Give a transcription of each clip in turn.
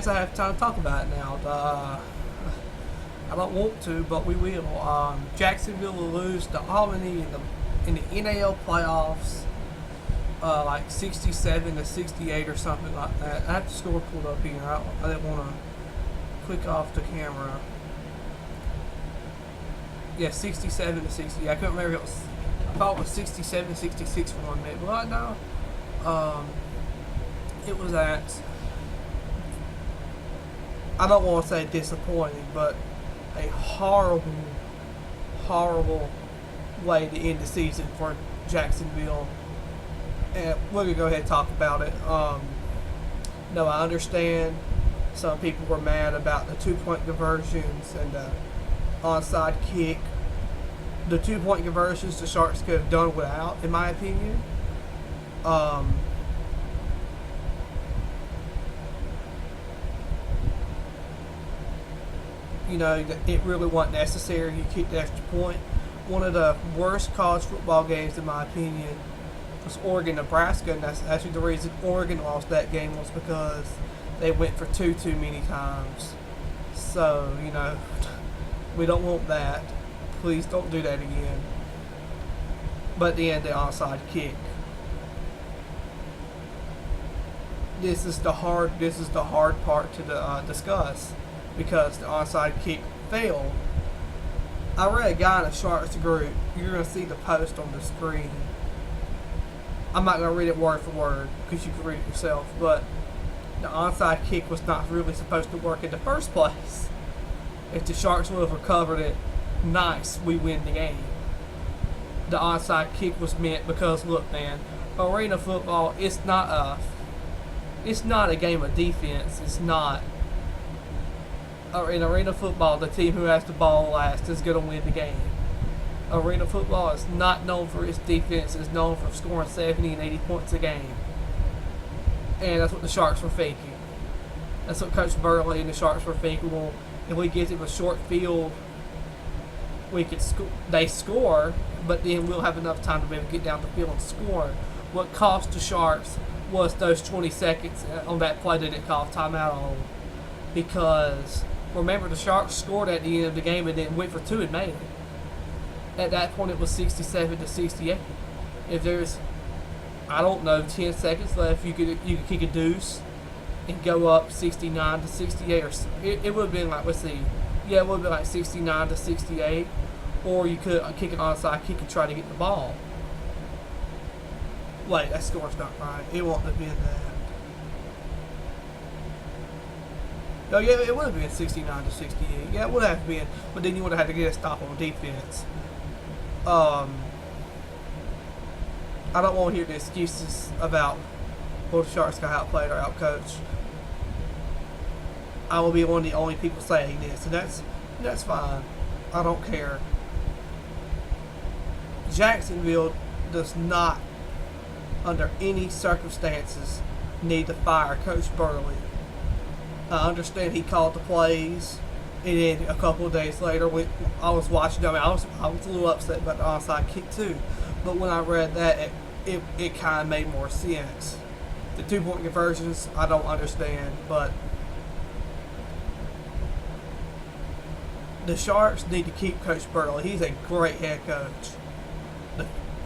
guess I have time to talk about it now. I don't want to, but we will. Jacksonville will lose to Albany in the NAL playoffs, like 67 to 68 or something like that. I have the score pulled up here. I didn't want to click off the camera. Yeah, 67 to 60. I couldn't remember. I thought it was 67, 66 for 1 minute. But no, it was at, I don't want to say disappointing, but a horrible, horrible way to end the season for Jacksonville. And we're going to go ahead and talk about it. No, I understand some people were mad about the 2-point conversions and the onside kick. The 2-point conversions the Sharks could have done without, in my opinion. You know, it really wasn't necessary. You kicked the extra point. One of the worst college football games, in my opinion, was Oregon-Nebraska, and that's actually the reason Oregon lost that game was because they went for two too many times. So, you know, we don't want that. Please don't do that again. But the onside kick. This is the hard part to discuss because the onside kick failed. I read a guy in the Sharks group. You're going to see the post on the screen. I'm not going to read it word for word because you can read it yourself, but the onside kick was not really supposed to work in the first place. If the Sharks would have recovered it, nice, we win the game. The onside kick was meant because, look, man, arena football, it's not a game of defense. It's not. In arena football, the team who has the ball last is going to win the game. Arena football is not known for its defense. It's known for scoring 70 and 80 points a game. And that's what the Sharks were thinking. That's what Coach Burley and the Sharks were thinking. Well, if we get to a short field, we could they score, but then we'll have enough time to be able to get down the field and score. What cost the Sharks was those 20 seconds on that play that it called timeout on. Because, remember, the Sharks scored at the end of the game and then went for two and made it. At that point, it was 67 to 68. If there's, I don't know, 10 seconds left, you could kick a deuce and go up 69 to 68. Or it would have been like, let's see, yeah, it would have been like 69 to 68. Or you could kick an onside kick and try to get the ball. Wait, that score's not right. It won't have been that. Oh, yeah, it would have been 69 to 68. Yeah, it would have been. But then you would have had to get a stop on defense. I don't want to hear the excuses about, well, the Sharks got outplayed or outcoached. I will be one of the only people saying this, and that's fine. I don't care. Jacksonville does not, under any circumstances, need to fire Coach Burley. I understand he called the plays, and then a couple of days later, I was watching. I mean, I was a little upset about the onside kick too, but when I read that, it kind of made more sense. The 2-point conversions, I don't understand, but the Sharks need to keep Coach Burley. He's a great head coach.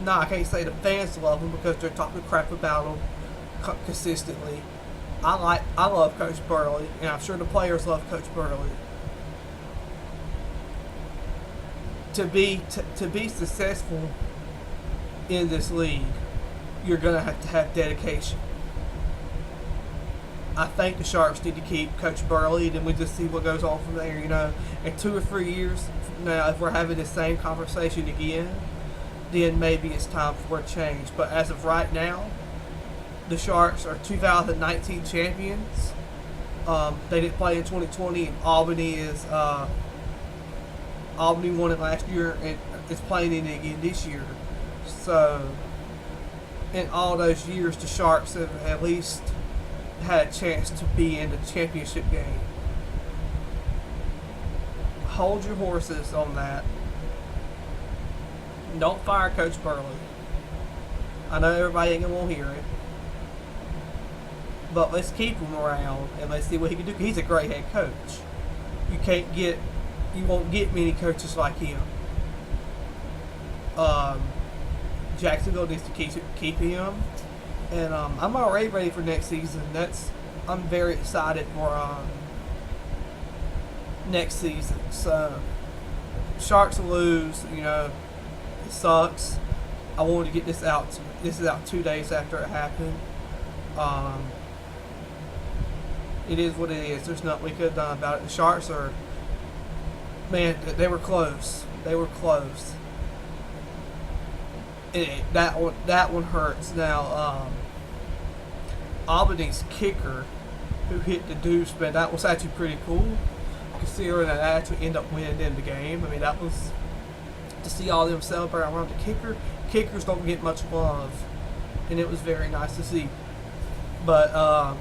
I can't say the fans love him because they're talking crap about him consistently. I love Coach Burley, and I'm sure the players love Coach Burley. To be successful in this league, you're gonna have to have dedication. I think the Sharks need to keep Coach Burley, and we just see what goes on from there. You know, in 2 or 3 years from now, if we're having the same conversation again, then maybe it's time for a change. But as of right now, the Sharks are 2019 champions. They didn't play in 2020, and Albany won it last year, and it's playing in it again this year. So, in all those years, the Sharks have at least had a chance to be in the championship game. Hold your horses on that. Don't fire Coach Burley. I know everybody ain't gonna want to hear it. but let's keep him around and let's see what he can do. He's a great head coach. You won't get many coaches like him. Jacksonville needs to keep him, and I'm already ready for next season. I'm very excited for next season. So Sharks lose, it sucks. I wanted to get this out. This is out 2 days after it happened. It is what it is. There's nothing we could have done about it. The Sharks are, man, they were close. They were close. That one hurts. Now, Albany's kicker, who hit the deuce, man, that was actually pretty cool, considering that I actually ended up winning them the game. I mean, that was, to see all of them celebrate around the kicker. Kickers don't get much love, and it was very nice to see. But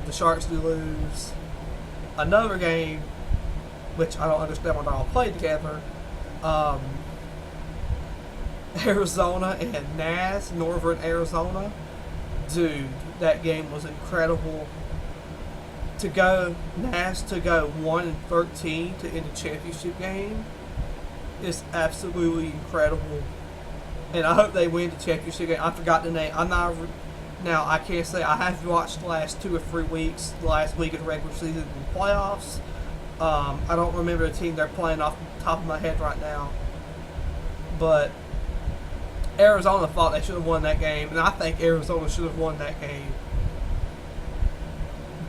the Sharks do lose another game, which I don't understand why they all played together. Arizona and NAS, Northern Arizona. Dude, that game was incredible. NAS to go 1-13 to end the championship game is absolutely incredible. And I hope they win the championship game. I forgot the name. Now, I can't say I have watched the last 2 or 3 weeks, the last week of the regular season and playoffs. I don't remember the team they're playing off the top of my head right now. But Arizona thought they should have won that game, and I think Arizona should have won that game.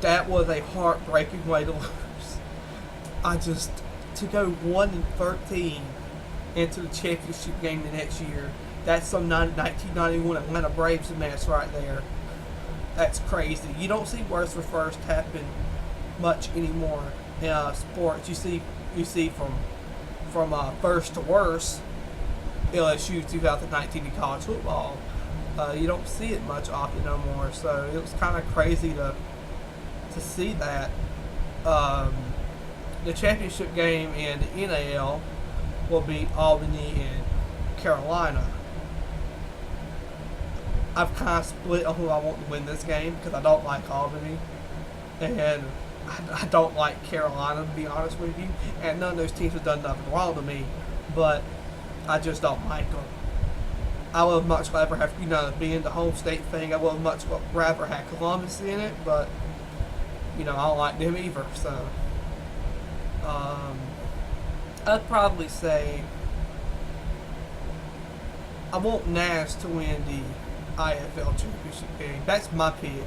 That was a heartbreaking way to lose. To go 1-13 into the championship game the next year, that's some 1991 Atlanta Braves mess right there. That's crazy. You don't see worst for first happen much anymore in sports. You see from first to worst. LSU 2019 in college football. You don't see it much often no more. So it was kind of crazy to see that. The championship game in the NAL will be Albany and Carolina. I've kind of split on who I want to win this game because I don't like Albany and I don't like Carolina, to be honest with you. And none of those teams have done nothing wrong to me, but I just don't like them. I would much rather have, being the home state thing, I would much rather have Columbus in it, but, I don't like them either, so. I'd probably say I want NAS to win the IFL championship game. That's my pick.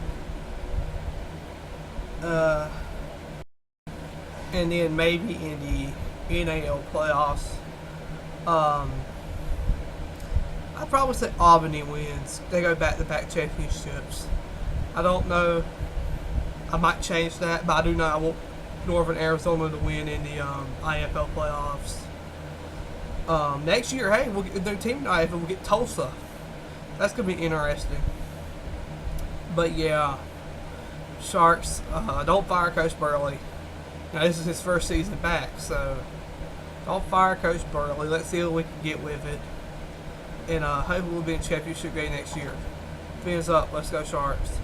And then maybe in the NAL playoffs, I'd probably say Albany wins. They go back-to-back championships. I don't know. I might change that, but I do know I want Northern Arizona to win in the IFL playoffs. Next year, hey, we'll get the new team in the IFL. We'll get Tulsa. That's going to be interesting. But yeah, Sharks, don't fire Coach Burley. Now, this is his first season back, so don't fire Coach Burley. Let's see what we can get with it. And hopefully we'll be in championship game next year. Fins up. Let's go Sharks.